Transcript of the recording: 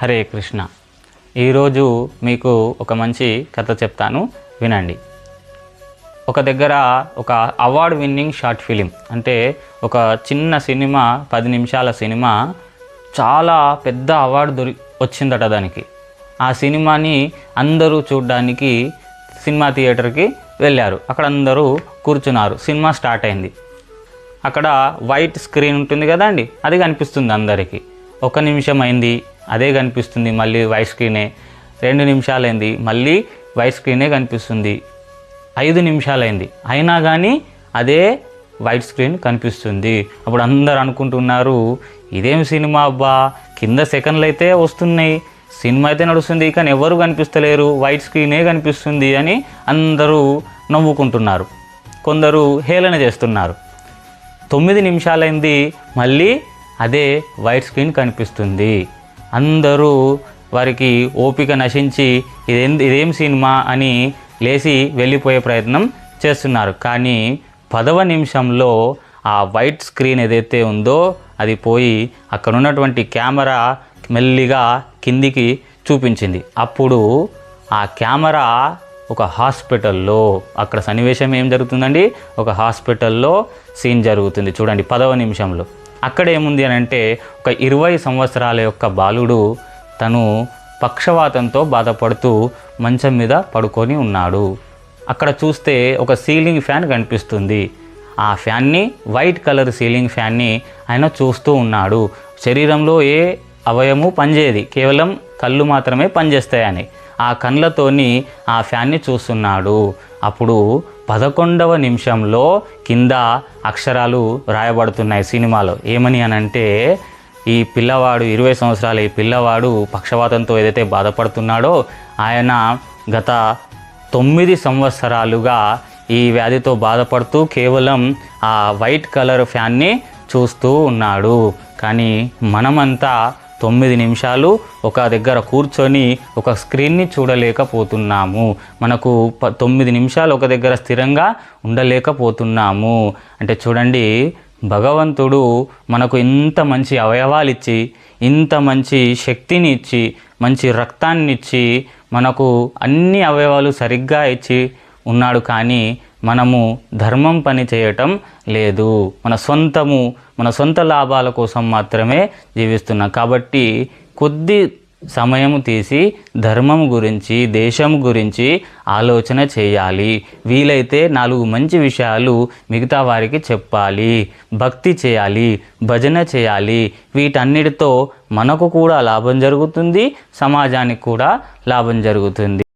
హరే కృష్ణ. ఈరోజు మీకు ఒక మంచి కథ చెప్తాను, వినండి. ఒక దగ్గర ఒక అవార్డ్ విన్నింగ్ షార్ట్ ఫిలిం, అంటే ఒక చిన్న సినిమా, 10 నిమిషాల సినిమా చాలా పెద్ద అవార్డు వచ్చిందట దానికి. ఆ సినిమాని అందరూ చూడడానికి సినిమా థియేటర్కి వెళ్ళారు. అక్కడ అందరూ కూర్చున్నారు. సినిమా స్టార్ట్ అయింది. అక్కడ వైట్ స్క్రీన్ ఉంటుంది కదండి, అది కనిపిస్తుంది అందరికీ. 1 నిమిషం అయింది, అదే కనిపిస్తుంది. మళ్ళీ వైట్ స్క్రీనే. 2 నిమిషాలైంది, మళ్ళీ వైట్ స్క్రీనే కనిపిస్తుంది. 5 నిమిషాలైంది, అయినా కానీ అదే వైట్ స్క్రీన్ కనిపిస్తుంది. అప్పుడు అందరు అనుకుంటున్నారు, ఇదేం సినిమా అబ్బా, కింద సెకండ్లు అయితే వస్తున్నాయి, సినిమా అయితే నడుస్తుంది, కానీ ఎవరు కనిపిస్తలేరు, వైట్ స్క్రీనే కనిపిస్తుంది అని అందరూ నవ్వుకుంటున్నారు. కొందరు హేళన చేస్తున్నారు. 9 నిమిషాలైంది, మళ్ళీ అదే వైట్ స్క్రీన్ కనిపిస్తుంది. అందరూ వారికి ఓపిక నశించి ఇదేం సినిమా అని లేచి వెళ్ళిపోయే ప్రయత్నం చేస్తున్నారు. కానీ 10వ నిమిషంలో ఆ వైట్ స్క్రీన్ ఏదైతే ఉందో అది పోయి అక్కడ ఉన్నటువంటి కెమెరా మెల్లిగా కిందికి చూపించింది. అప్పుడు ఆ కెమెరా ఒక హాస్పిటల్లో, అక్కడ సన్నివేశం ఏం జరుగుతుందండి, ఒక హాస్పిటల్లో సీన్ జరుగుతుంది. చూడండి 10వ నిమిషంలో. అక్కడ ఏముంది అని అంటే, ఒక 20 సంవత్సరాల యొక్క బాలుడు తను పక్షవాతంతో బాధపడుతూ మంచం మీద పడుకొని ఉన్నాడు. అక్కడ చూస్తే ఒక సీలింగ్ ఫ్యాన్ కనిపిస్తుంది. ఆ ఫ్యాన్ని, వైట్ కలర్ సీలింగ్ ఫ్యాన్ని ఆయన చూస్తూ ఉన్నాడు. శరీరంలో ఏ అవయము పనిచేయదు, కేవలం కళ్ళు మాత్రమే పనిచేస్తాయని ఆ కళ్ళతోని ఆ ఫ్యాన్ని చూస్తున్నాడు. అప్పుడు 11వ నిమిషంలో కింద అక్షరాలు రాయబడుతున్నాయి సినిమాలో. ఏమని అనంటే, ఈ పిల్లవాడు 20 సంవత్సరాల ఈ పిల్లవాడు పక్షవాతంతో ఏదైతే బాధపడుతున్నాడో ఆయన గత 9 సంవత్సరాలుగా ఈ వ్యాధితో బాధపడుతూ కేవలం ఆ వైట్ కలర్ ఫ్యాన్ని చూస్తూ ఉన్నాడు. కానీ మనమంతా 9 నిమిషాలు ఒక దగ్గర కూర్చొని ఒక స్క్రీన్ని చూడలేకపోతున్నాము. మనకు 9 నిమిషాలు ఒక దగ్గర స్థిరంగా ఉండలేకపోతున్నాము. అంటే చూడండి, భగవంతుడు మనకు ఇంత మంచి అవయవాలు ఇచ్చి, ఇంత మంచి శక్తిని ఇచ్చి, మంచి రక్తాన్ని ఇచ్చి, మనకు అన్ని అవయవాలు సరిగ్గా ఇచ్చి ఉన్నాడు. కానీ మనము ధర్మం పని చేయటం లేదు. మన సొంత లాభాల కోసం మాత్రమే జీవిస్తున్నాం. కాబట్టి కొద్ది సమయం తీసి ధర్మం గురించి, దేశం గురించి ఆలోచన చేయాలి. వీలైతే 4 మంచి విషయాలు మిగతా వారికి చెప్పాలి, భక్తి చేయాలి, భజన చేయాలి. వీటన్నిటితో మనకు కూడా లాభం జరుగుతుంది, సమాజానికి కూడా లాభం జరుగుతుంది.